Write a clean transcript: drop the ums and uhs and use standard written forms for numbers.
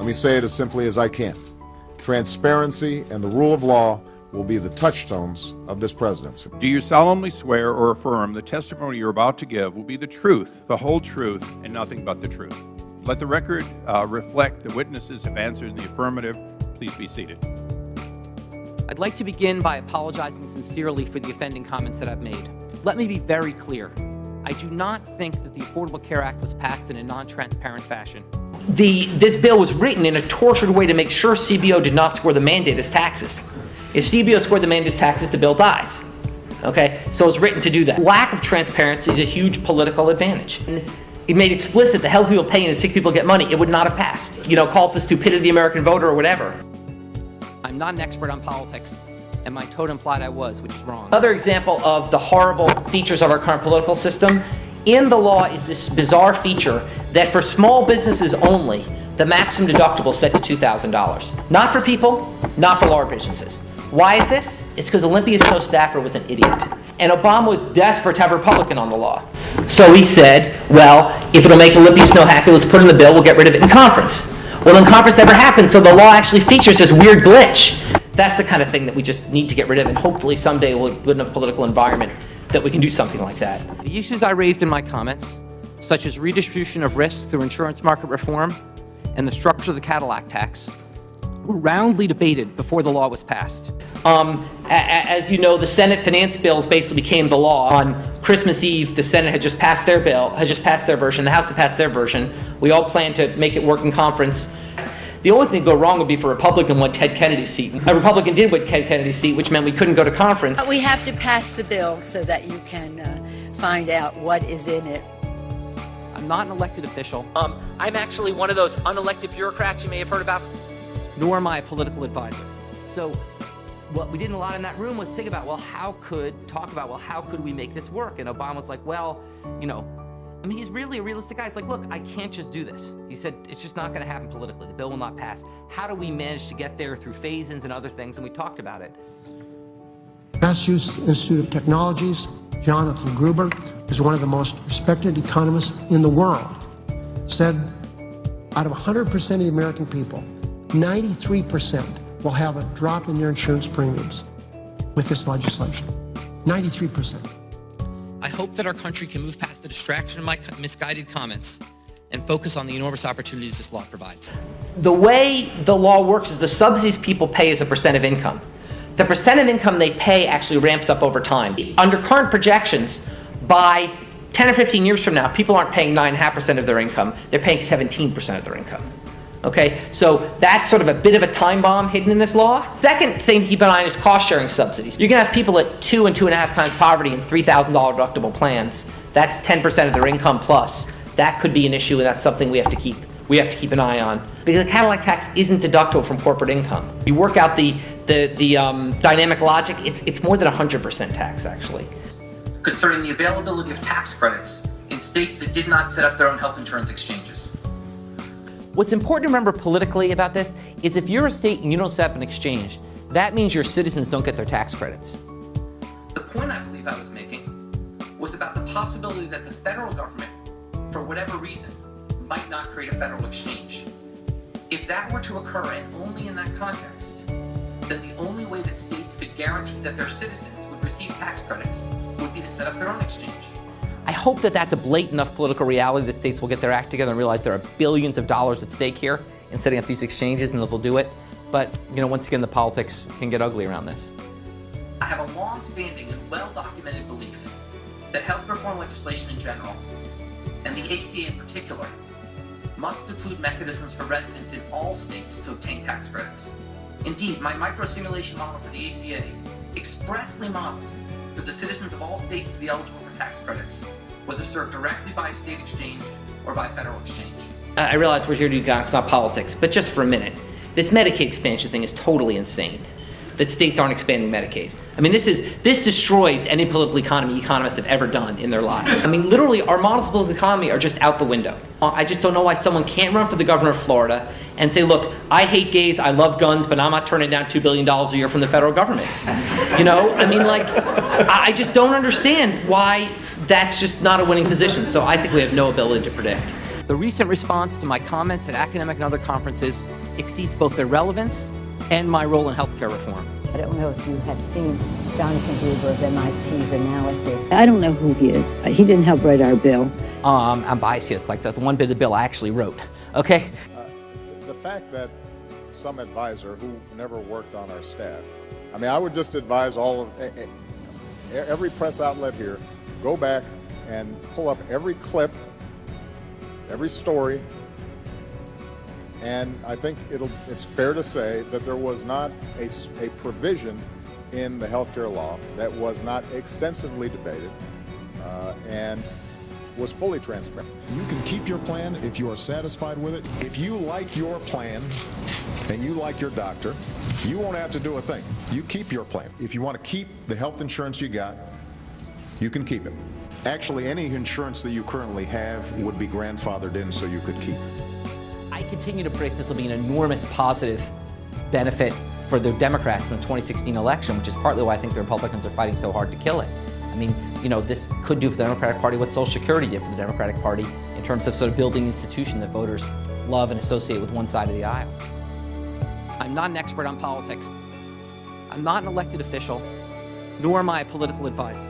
Let me say it as simply as I can. Transparency and the rule of law will be the touchstones of this presidency. Do you solemnly swear or affirm the testimony you're about to give will be the truth, the whole truth, and nothing but the truth? Let the record reflect the witnesses have answered in the affirmative. Please be seated. I'd like to begin by apologizing sincerely for the offending comments that I've made. Let me be very clear. I do not think that the Affordable Care Act was passed in a non-transparent fashion. This bill was written in a tortured way to make sure CBO did not score the mandate as taxes. If CBO scored the mandate as taxes, the bill dies. Okay, so it's written to do that. Lack of transparency is a huge political advantage. And it made explicit that healthy people pay and sick people get money. It would not have passed. You know, call it the stupidity of the American voter or whatever. I'm not an expert on politics, and my tone implied I was, which is wrong. Another example of the horrible features of our current political system, in the law is this bizarre feature that for small businesses only, the maximum deductible is set to $2,000. Not for people, not for large businesses. Why is this? It's because Olympia's co staffer was an idiot. And Obama was desperate to have a Republican on the law. So he said, well, if it'll make Olympia Snow happy, let's put it in the bill, we'll get rid of it in conference. Well, in conference never happened, so the law actually features this weird glitch. That's the kind of thing that we just need to get rid of, and hopefully someday we'll have a good enough political environment that we can do something like that. The issues I raised in my comments, such as redistribution of risk through insurance market reform and the structure of the Cadillac tax, were roundly debated before the law was passed. As you know, the Senate finance bills basically became the law. On Christmas Eve, the Senate had just passed their bill, had just passed their version, the House had passed their version. We all planned to make it work in conference. The only thing to go wrong would be if a Republican won Ted Kennedy's seat. A Republican did win Ted Kennedy's seat, which meant we couldn't go to conference. We have to pass the bill so that you can find out what is in it. I'm not an elected official. I'm actually one of those unelected bureaucrats you may have heard about. Nor am I a political advisor. So what we did a lot in that room was think about, how could we make this work? And Obama was like, he's really a realistic guy. He's like, look, I can't just do this. He said, it's just not going to happen politically. The bill will not pass. How do we manage to get there through phase-ins and other things? And we talked about it. Massachusetts Institute of Technology's Johnathan Gruber is one of the most respected economists in the world. Said, out of 100% of the American people, 93% will have a drop in their insurance premiums with this legislation. 93%. I hope that our country can move past the distraction of my misguided comments and focus on the enormous opportunities this law provides. The way the law works is the subsidies people pay as a percent of income. The percent of income they pay actually ramps up over time. Under current projections, by 10 or 15 years from now, people aren't paying 9.5% of their income, they're paying 17% of their income. Okay, so that's sort of a bit of a time bomb hidden in this law. Second thing to keep an eye on is cost-sharing subsidies. You're gonna have people at 2 and 2.5 times poverty in $3,000 deductible plans. That's 10% of their income plus. That could be an issue, and that's something we have to keep an eye on. Because the Cadillac tax isn't deductible from corporate income. You work out the dynamic logic, it's more than 100% tax, actually. Concerning the availability of tax credits in states that did not set up their own health insurance exchanges. What's important to remember politically about this is if you're a state and you don't set up an exchange, that means your citizens don't get their tax credits. The point I believe I was making was about the possibility that the federal government, for whatever reason, might not create a federal exchange. If that were to occur, and only in that context, then the only way that states could guarantee that their citizens would receive tax credits would be to set up their own exchange. I hope that that's a blatant enough political reality that states will get their act together and realize there are billions of dollars at stake here in setting up these exchanges, and that they'll do it. But, once again, the politics can get ugly around this. I have a long-standing and well-documented belief that health reform legislation in general, and the ACA in particular, must include mechanisms for residents in all states to obtain tax credits. Indeed, my micro-simulation model for the ACA expressly modeled for the citizens of all states to be eligible for tax credits, whether served directly by a state exchange or by federal exchange. I realize we're here to do economics, not politics, but just for a minute, this Medicaid expansion thing is totally insane. That states aren't expanding Medicaid. This destroys any political economy economists have ever done in their lives. Literally, our models of political economy are just out the window. I just don't know why someone can't run for the governor of Florida and say, look, I hate gays, I love guns, but I'm not turning down $2 billion a year from the federal government. I just don't understand why that's just not a winning position. So I think we have no ability to predict. The recent response to my comments at academic and other conferences exceeds both their relevance and my role in healthcare reform. I don't know if you have seen Johnathan Gruber of MIT's analysis. I don't know who he is. He didn't help write our bill. I'm biased here. It's like the one bit of the bill I actually wrote. Okay? The fact that some advisor who never worked on our staff, I mean, I would just advise all of every press outlet here, go back and pull up every clip, every story, and I think it's fair to say that there was not a provision in the healthcare law that was not extensively debated and was fully transparent. You can keep your plan if you are satisfied with it. If you like your plan and you like your doctor, you won't have to do a thing. You keep your plan. If you want to keep the health insurance you got, you can keep it. Actually, any insurance that you currently have would be grandfathered in so you could keep it. I continue to predict this will be an enormous positive benefit for the Democrats in the 2016 election, which is partly why I think the Republicans are fighting so hard to kill it. I mean, you know, this could do for the Democratic Party what Social Security did for the Democratic Party in terms of sort of building an institution that voters love and associate with one side of the aisle. I'm not an expert on politics. I'm not an elected official, nor am I a political advisor.